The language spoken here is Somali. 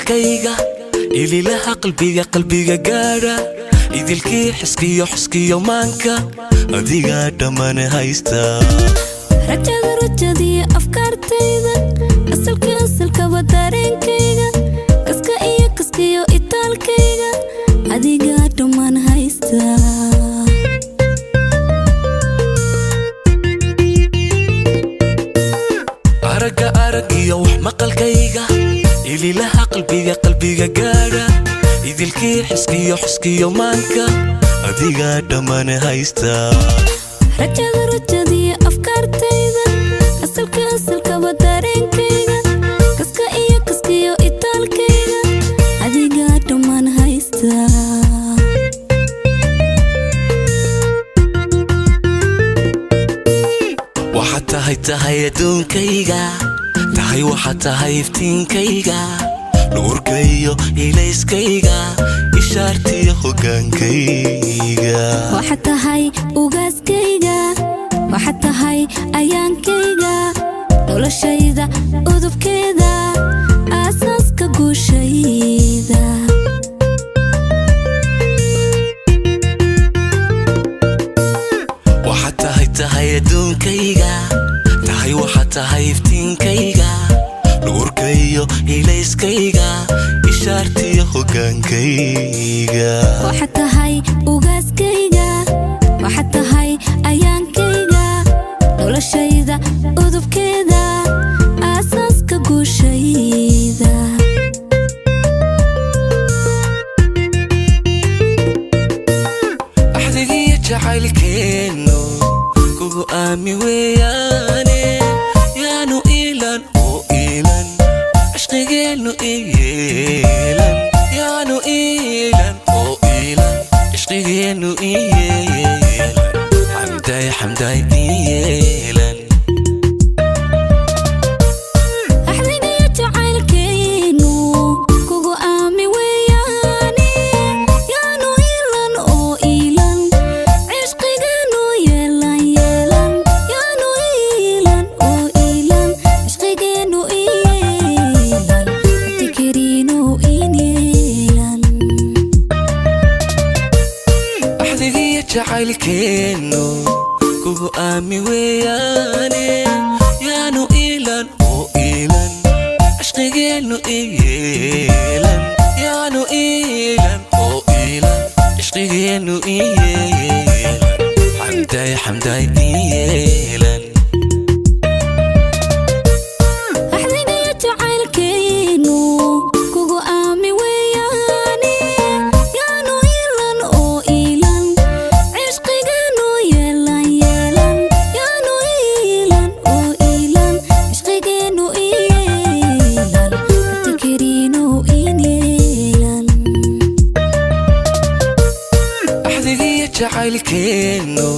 maqalkayga ilaha qalbiga gaara idilkii xiskiyo maanka adiga dhamaan haysta rajadii afkaartayda asalka dareenkayga kaskiyo itaalkayga adiga dhamaan haysta arag iyo wax maqalkayga ilaha qalbiga gaara idilkii xiskiyo maanka adiga dhamaan haysta rajadii afkaartayda asalka dareenkayga kaskiyo itaalkayga adiga dhamaan haysta waxaad tahay adduunkayga waxaad tahay iftiinkayga nuurkaiyo ilayskayga ishaartiyo hogaankayga waxaad tahay ugaaskayga waxaad tahay ayaankayga noloshayda udubkeeda aasaaska guushayda waxaad tahay adduunkayga waxaad tahay iftiinkayga nuurkaiyo ilayskayga ishaartiyo hogaankayga waxaad tahay ugaaskayga waxaad tahay ayaankayga noloshayda udubkeeda aasaaska guushayda axdigiyo jacaylkeennu kugu aami weeyaane yaanu iilan oo iilan ishqigeenu iyeelan yaanu iilan oo iilan ishqigeenu iyeelan xamday iyeelan axdigiyo jacaylkeennu kugu aami weeyaane yaanu iilan oo iilan ishqigeenu yeelan yaanu iilan oo iilan ishqigeenu iyeelan tikiriinu iyeelan axdigiyo jacaylkeennu kugu aami weeyaane yaanu iilan oo iilan ishqigeenu iyeelan yaanu iilan oo iilan ishqigeenu iyeelan xamday iyeelan axdigiyo jacaylkeennu kugu aami weeyaane yaanu iilan oo iilan ishqigeenu yeelan yaanu iilan oo iilan ishqigeenu iyeelan tikiriinu iyeelan axdigiyo jacaylkeennu